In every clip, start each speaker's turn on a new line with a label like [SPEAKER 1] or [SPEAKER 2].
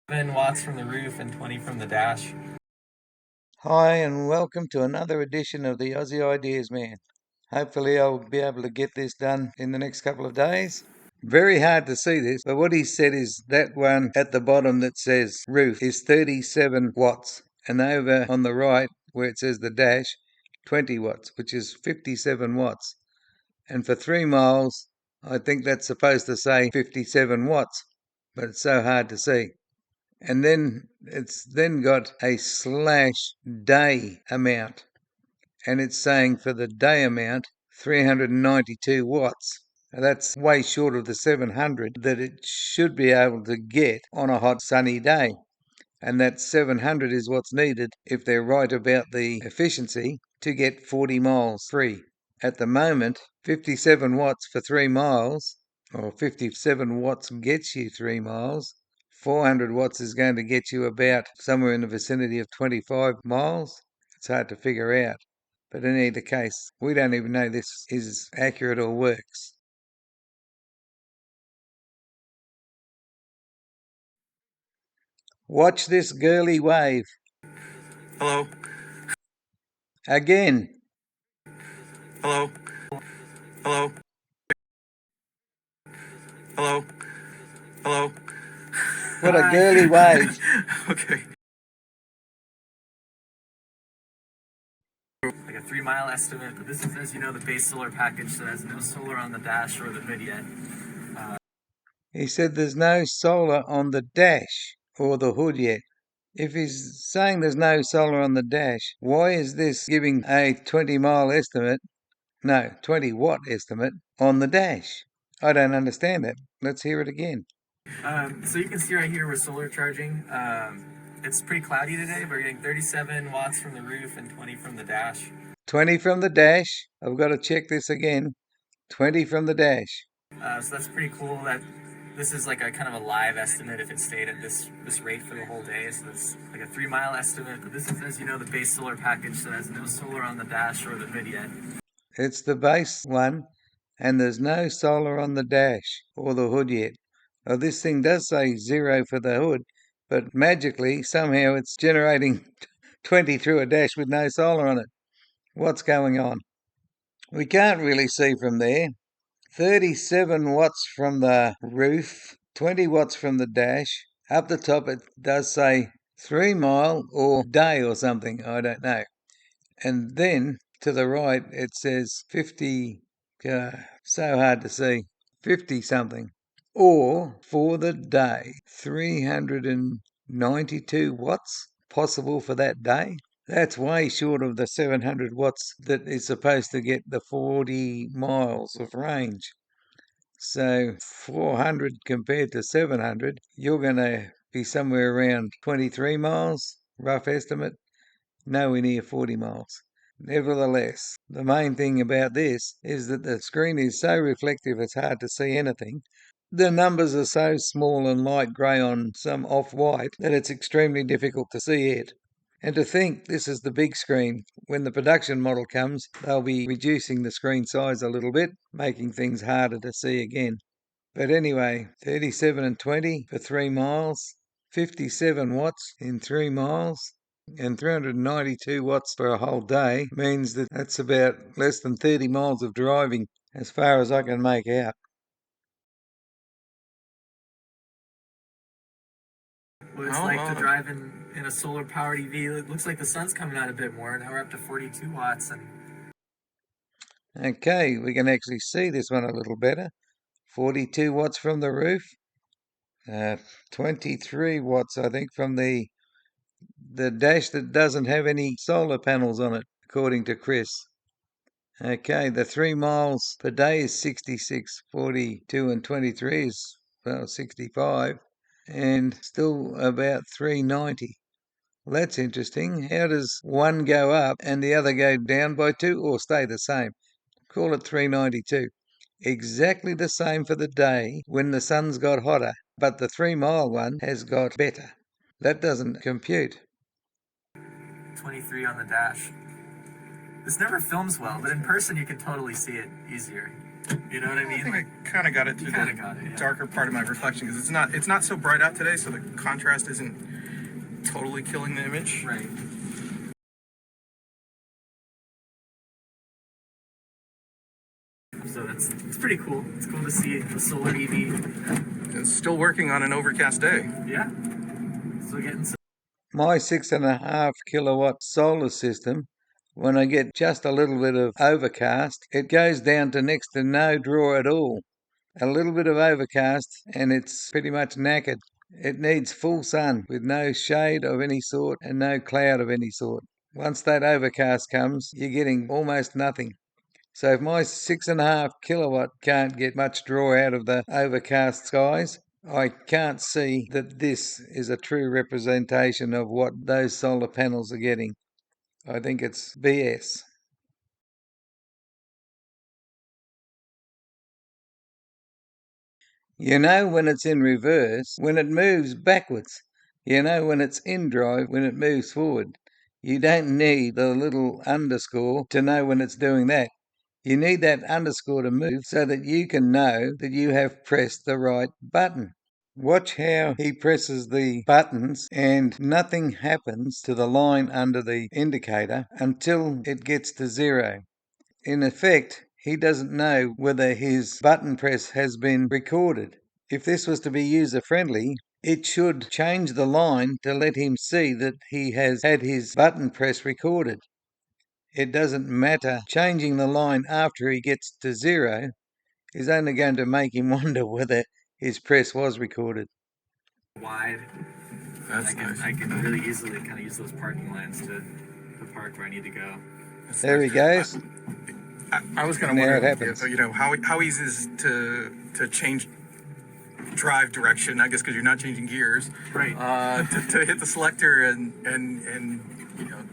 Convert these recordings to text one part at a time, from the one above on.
[SPEAKER 1] watts from the roof and 20 from the dash.
[SPEAKER 2] Hi, and welcome to another edition of the Aussie Ideas Man. Hopefully, I'll be able to get this done in the next couple of days. Very hard to see this, but what he said is that one at the bottom that says roof is 37 watts, and over on the right where it says the dash, 20 watts, which is 57 watts. And for 3 miles, I think that's supposed to say 57 watts, but it's so hard to see. And then it's then got a slash day amount, and it's saying for the day amount 392 watts. Now that's way short of the 700 that it should be able to get on a hot sunny day, and that 700 is what's needed if they're right about the efficiency to get 40 miles free. At the moment, 57 watts for 3 miles, or 57 watts gets you 3 miles. 400 watts is going to get you about somewhere in the vicinity of 25 miles. It's hard to figure out. But in either case, we don't even know this is accurate or works. Watch this girly wave.
[SPEAKER 1] Hello?
[SPEAKER 2] Again.
[SPEAKER 1] Hello? Hello? Hello? Hello?
[SPEAKER 2] What a girly wave.
[SPEAKER 1] Okay. Like a 3 mile estimate, but this is, as you know, the base solar package, so there's no solar on the dash or the hood yet.
[SPEAKER 2] He said there's no solar on the dash or the hood yet. If he's saying there's no solar on the dash, why is this giving a 20-mile estimate, no, 20-watt estimate on the dash? I don't understand that. Let's hear it again.
[SPEAKER 1] So you can see right here we're solar charging. It's pretty cloudy today. We're getting 37 watts from the roof and 20 from the dash.
[SPEAKER 2] 20 from the dash. I've got to check this again. 20 from the dash.
[SPEAKER 1] So that's pretty cool. That this is like a kind of a live estimate if it stayed at this rate for the whole day. So it's like a 3 mile estimate. But this is, as you know, the base solar package, so there's no solar on the dash or the hood yet.
[SPEAKER 2] It's the base one, and there's no solar on the dash or the hood yet. Well, this thing does say 0 for the hood, but magically, somehow it's generating 20 through a dash with no solar on it. What's going on? We can't really see from there. 37 watts from the roof, 20 watts from the dash. Up the top it does say 3 mile or day or something, I don't know. And then to the right it says 50, so hard to see, 50 something. Or for the day, 392 watts possible for that day. That's way short of the 700 watts that is supposed to get the 40 miles of range. So 400 compared to 700, you're going to be somewhere around 23 miles, rough estimate, nowhere near 40 miles. Nevertheless, the main thing about this is that the screen is so reflective it's hard to see anything. The numbers are so small and light grey on some off-white that it's extremely difficult to see it. And to think this is the big screen. When the production model comes, they'll be reducing the screen size a little bit, making things harder to see again. But anyway, 37 and 20 for 3 miles, 57 watts in 3 miles, and 392 watts for a whole day means that that's about less than 30 miles of driving, as far as I can make out.
[SPEAKER 1] What it's like to drive in a solar powered EV. It looks like the sun's coming out a bit more. Now we're up to 42 watts. And
[SPEAKER 2] Okay, we can actually see this one a little better. 42 watts from the roof, 23 watts, I think, from the dash that doesn't have any solar panels on it, according to Chris. Okay, the 3 miles per day is 66, 42 and 23 is, well, 65, and still about 390. Well, that's interesting. How does one go up and the other go down by 2 or stay the same? Call it 392. Exactly the same for the day when the sun's got hotter, but the 3 mile one has got better. That doesn't compute.
[SPEAKER 1] 23 on the dash. This never films well, but in person you can totally see it easier. You know what I
[SPEAKER 3] I
[SPEAKER 1] mean?
[SPEAKER 3] think
[SPEAKER 1] Like,
[SPEAKER 3] I kind of got it through
[SPEAKER 1] kinda
[SPEAKER 3] the
[SPEAKER 1] got it, yeah.
[SPEAKER 3] darker part of my reflection, because it's not so bright out today, so the contrast isn't totally killing the image.
[SPEAKER 1] right. So it's pretty cool. It's cool to see the solar EV.
[SPEAKER 3] It's still working on an overcast day.
[SPEAKER 1] Yeah. So getting some.
[SPEAKER 2] My 6.5 kilowatt solar system, when I get just a little bit of overcast, it goes down to next to no draw at all. A little bit of overcast and it's pretty much knackered. It needs full sun with no shade of any sort and no cloud of any sort. Once that overcast comes, you're getting almost nothing. So if my 6.5 kilowatt can't get much draw out of the overcast skies, I can't see that this is a true representation of what those solar panels are getting. I think it's BS. You know when it's in reverse, when it moves backwards. You know when it's in drive, when it moves forward. You don't need the little underscore to know when it's doing that. You need that underscore to move so that you can know that you have pressed the right button. Watch how he presses the buttons and nothing happens to the line under the indicator until it gets to 0. In effect, he doesn't know whether his button press has been recorded. If this was to be user friendly, it should change the line to let him see that he has had his button press recorded. It doesn't matter. Changing the line after he gets to 0 is only going to make him wonder whether his press was recorded.
[SPEAKER 1] Wide.
[SPEAKER 3] That's
[SPEAKER 1] I can really easily kind of use those parking lines to park where I need to go.
[SPEAKER 2] There he goes.
[SPEAKER 3] I was kind of
[SPEAKER 2] Now it
[SPEAKER 3] wondering,
[SPEAKER 2] happens.
[SPEAKER 3] how easy is it to change drive direction? I guess because you're not changing gears,
[SPEAKER 1] Right.
[SPEAKER 3] to hit the selector and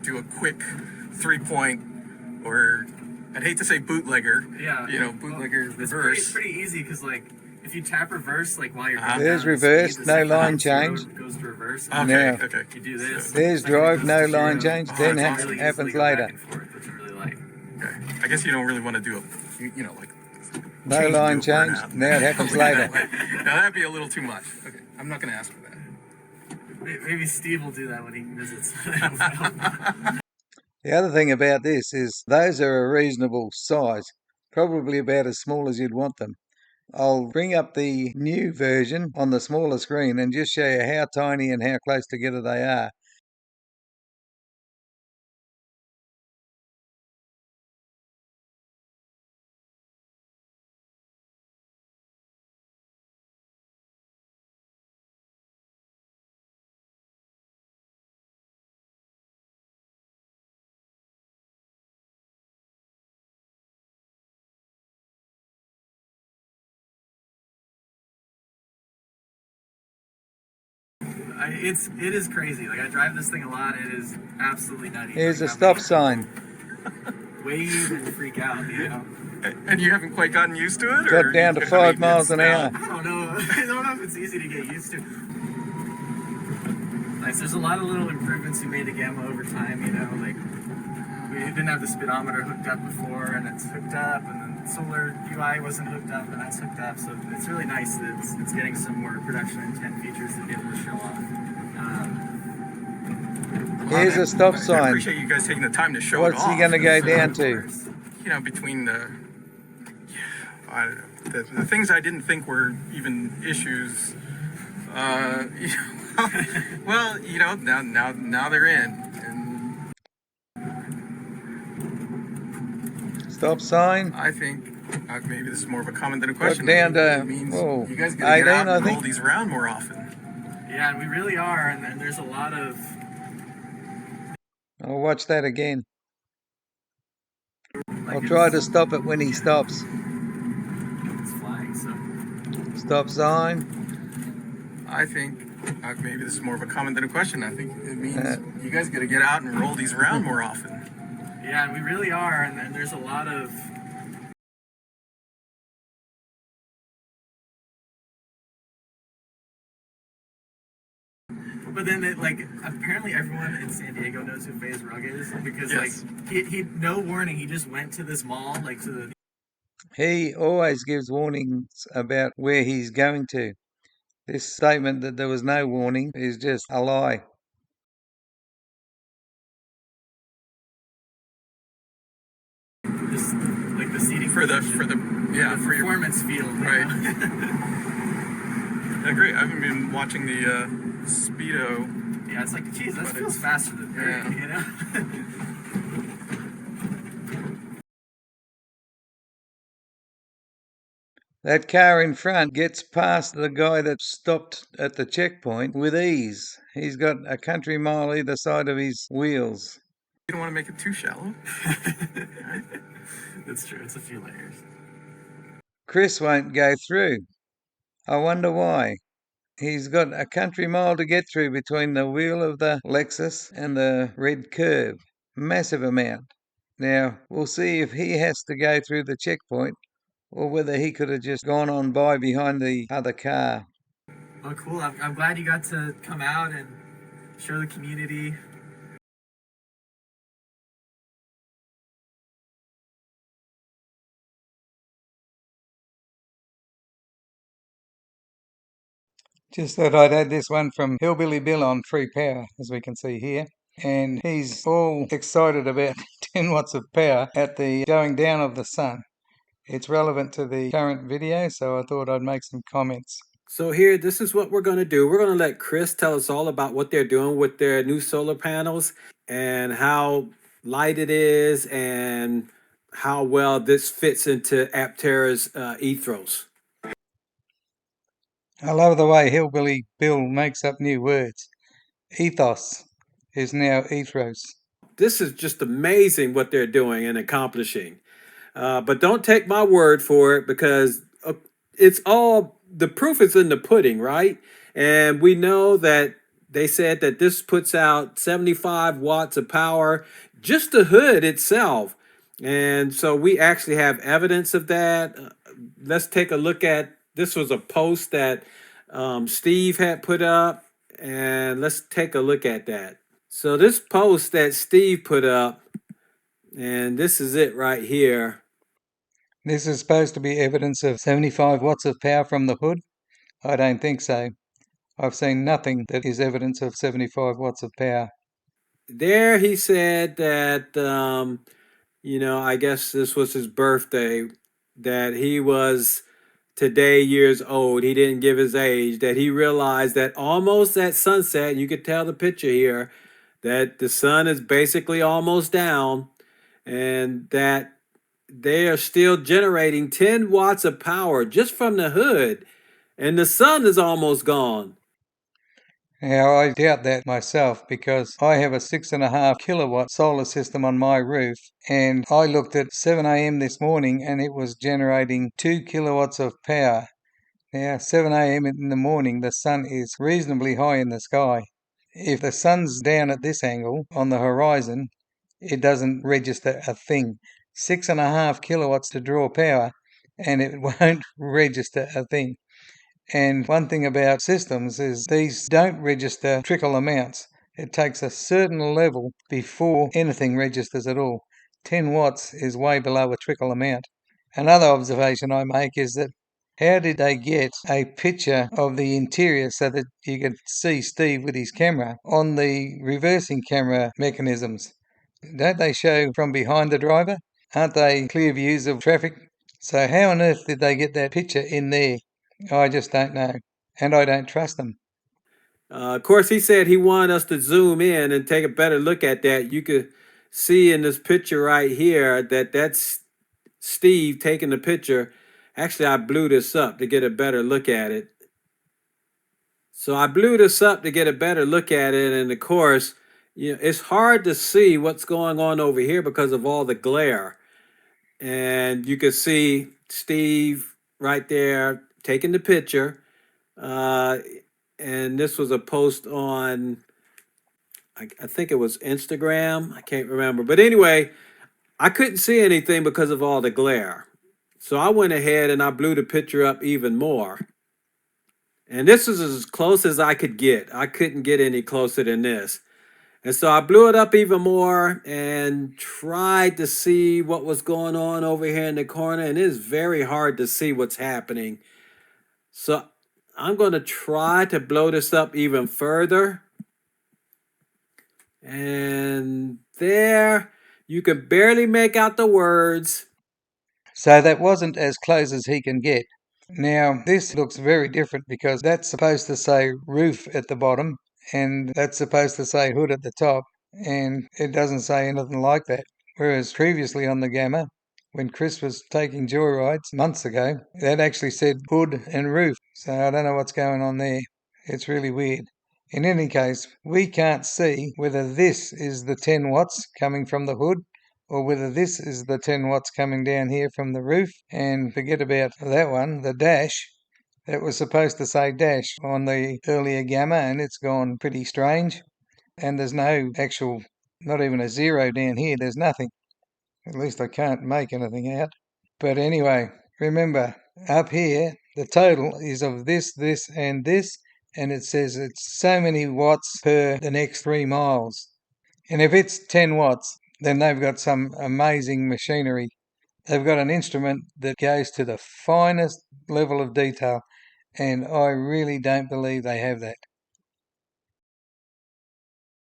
[SPEAKER 3] do a quick 3-point, or I'd hate to say bootlegger.
[SPEAKER 1] Yeah.
[SPEAKER 3] Bootlegger
[SPEAKER 1] It's
[SPEAKER 3] reverse.
[SPEAKER 1] pretty easy because like if you tap reverse like while you're going
[SPEAKER 2] There's
[SPEAKER 1] down at
[SPEAKER 2] reverse,
[SPEAKER 1] speed, the
[SPEAKER 2] no
[SPEAKER 1] second
[SPEAKER 2] line
[SPEAKER 1] the road
[SPEAKER 2] change.
[SPEAKER 1] goes to reverse.
[SPEAKER 3] Okay,
[SPEAKER 2] Now,
[SPEAKER 3] okay.
[SPEAKER 1] You do this.
[SPEAKER 2] There's
[SPEAKER 1] second it
[SPEAKER 2] drive,
[SPEAKER 1] goes
[SPEAKER 2] no
[SPEAKER 1] to
[SPEAKER 2] line
[SPEAKER 1] 0.
[SPEAKER 2] change,
[SPEAKER 3] Oh,
[SPEAKER 2] then
[SPEAKER 3] that's
[SPEAKER 1] Really
[SPEAKER 2] happens
[SPEAKER 1] easily go
[SPEAKER 2] later.
[SPEAKER 1] back and forth, which I really like.
[SPEAKER 3] Okay. I guess you don't really want to do like
[SPEAKER 2] No
[SPEAKER 3] change
[SPEAKER 2] line
[SPEAKER 3] to a
[SPEAKER 2] change,
[SPEAKER 3] burnout.
[SPEAKER 2] now it happens later.
[SPEAKER 3] Now that'd be a little too much. Okay, I'm not going to ask for that.
[SPEAKER 1] Maybe Steve will do that when he visits.
[SPEAKER 2] The other thing about this is those are a reasonable size, probably about as small as you'd want them. I'll bring up the new version on the smaller screen and just show you how tiny and how close together they are.
[SPEAKER 1] It is crazy. Like I drive this thing a lot. It is absolutely nutty.
[SPEAKER 2] Here's a
[SPEAKER 1] Like,
[SPEAKER 2] stop sign.
[SPEAKER 1] Wave and freak out.
[SPEAKER 3] And you haven't quite gotten used to it?
[SPEAKER 2] Got down to 5 miles an hour.
[SPEAKER 1] I don't know. I don't know if it's easy to get used to. Nice. There's a lot of little improvements we made to Gamma over time. Like we didn't have the speedometer hooked up before, and it's hooked up, and then solar UI wasn't hooked up, and that's hooked up. So it's really nice that it's getting some more production intent features to be able to show off.
[SPEAKER 2] Here's a stop
[SPEAKER 3] I
[SPEAKER 2] sign.
[SPEAKER 3] appreciate you guys taking the time to show
[SPEAKER 2] What's
[SPEAKER 3] it off.
[SPEAKER 2] he going to go
[SPEAKER 1] So,
[SPEAKER 2] down
[SPEAKER 1] of
[SPEAKER 2] to?
[SPEAKER 1] course.
[SPEAKER 3] Between the things I didn't think were even issues. Well, now they're in. And
[SPEAKER 2] Stop sign.
[SPEAKER 3] I think maybe this is more of a comment than a
[SPEAKER 2] Got
[SPEAKER 3] question.
[SPEAKER 2] down to,
[SPEAKER 3] It means
[SPEAKER 2] whoa,
[SPEAKER 3] you guys gotta
[SPEAKER 2] 18,
[SPEAKER 3] get out
[SPEAKER 2] I
[SPEAKER 3] and roll
[SPEAKER 2] think.
[SPEAKER 3] these around more often.
[SPEAKER 1] Yeah, and we really are, and there's a lot of.
[SPEAKER 2] I'll watch that again.
[SPEAKER 1] Like,
[SPEAKER 2] I'll try to stop it when he stops.
[SPEAKER 1] It's flying, so.
[SPEAKER 2] Stop sign.
[SPEAKER 3] I think maybe this is more of a comment than a question. I think it means you guys got to get out and roll these around more often.
[SPEAKER 1] Yeah, and we really are, and there's a lot of. But then, apparently everyone in San Diego knows who FaZe Rug is because,
[SPEAKER 3] Yes.
[SPEAKER 1] he no warning, he just went to this mall, to the.
[SPEAKER 2] He always gives warnings about where he's going to. This statement that there was no warning is just a lie.
[SPEAKER 1] Just like the seating
[SPEAKER 3] For the
[SPEAKER 1] the
[SPEAKER 3] for your
[SPEAKER 1] performance field,
[SPEAKER 3] right. Yeah, great. I haven't been watching the speedo.
[SPEAKER 1] Yeah, it's like, geez, this feels faster than
[SPEAKER 3] Yeah.
[SPEAKER 1] you know.
[SPEAKER 2] That car in front gets past the guy that stopped at the checkpoint with ease. He's got a country mile either side of his wheels.
[SPEAKER 3] You don't want to make it too shallow.
[SPEAKER 1] That's true. It's a few layers.
[SPEAKER 2] Chris won't go through. I wonder why. He's got a country mile to get through between the wheel of the Lexus and the red curb. Massive amount. Now, we'll see if he has to go through the checkpoint or whether he could have just gone on by behind the other car.
[SPEAKER 1] Well, cool. I'm glad you got to come out and show the community.
[SPEAKER 2] Just thought I'd add this one from Hillbilly Bill on Free Power, as we can see here. And he's all excited about 10 watts of power at the going down of the sun. It's relevant to the current video, so I thought I'd make some comments.
[SPEAKER 4] So here, this is what we're going to do. We're going to let Chris tell us all about what they're doing with their new solar panels and how light it is and how well this fits into APTERA's ethos.
[SPEAKER 2] I love the way Hillbilly Bill makes up new words. Ethos is now ethos.
[SPEAKER 4] This is just amazing what they're doing and accomplishing. But don't take my word for it because it's all, the proof is in the pudding, right? And we know that they said that this puts out 75 watts of power, just the hood itself. And so we actually have evidence of that. Let's take a look at, this was a post that Steve had put up, and let's take a look at that. So this post that Steve put up, and this is it right here.
[SPEAKER 2] This is supposed to be evidence of 75 watts of power from the hood? I don't think so. I've seen nothing that is evidence of 75 watts of power.
[SPEAKER 4] There he said that, I guess this was his birthday, that he was today years old. He didn't give his age, that he realized that almost at sunset, you could tell the picture here, that the sun is basically almost down and that they are still generating 10 watts of power just from the hood and the sun is almost gone.
[SPEAKER 2] Now, I doubt that myself because I have a 6.5 kilowatt solar system on my roof, and I looked at 7 a.m. this morning and it was generating 2 kilowatts of power. Now, 7 a.m. in the morning, the sun is reasonably high in the sky. If the sun's down at this angle on the horizon, it doesn't register a thing. 6.5 kilowatts to draw power, and it won't register a thing. And one thing about systems is these don't register trickle amounts. It takes a certain level before anything registers at all. 10 watts is way below a trickle amount. Another observation I make is that how did they get a picture of the interior so that you could see Steve with his camera on the reversing camera mechanisms? Don't they show from behind the driver? Aren't they clear views of traffic? So how on earth did they get that picture in there? I just don't know, and I don't trust them.
[SPEAKER 4] Of course, he said he wanted us to zoom in and take a better look at that. You could see in this picture right here that that's Steve taking the picture. Actually, I blew this up to get a better look at it. So I blew this up to get a better look at it, and of course, it's hard to see what's going on over here because of all the glare. And you can see Steve right there taking the picture. And this was a post on, I think it was Instagram. I can't remember. But anyway, I couldn't see anything because of all the glare. So I went ahead and I blew the picture up even more. And this is as close as I could get. I couldn't get any closer than this. And so I blew it up even more and tried to see what was going on over here in the corner. And it's very hard to see what's happening. So I'm going to try to blow this up even further. And there, you can barely make out the words.
[SPEAKER 2] So that wasn't as close as he can get. Now, this looks very different because that's supposed to say roof at the bottom and that's supposed to say hood at the top, and it doesn't say anything like that. Whereas previously on the Gamma, when Chris was taking joyrides months ago, that actually said hood and roof. So I don't know what's going on there. It's really weird. In any case, we can't see whether this is the 10 watts coming from the hood or whether this is the 10 watts coming down here from the roof. And forget about that one, the dash. That was supposed to say dash on the earlier Gamma, and it's gone pretty strange. And there's no actual, not even a zero down here, there's nothing. At least I can't make anything out. But anyway, remember, up here, the total is of this, and it says it's so many watts per the next 3 miles. And if it's 10 watts, then they've got some amazing machinery. They've got an instrument that goes to the finest level of detail, and I really don't believe they have that.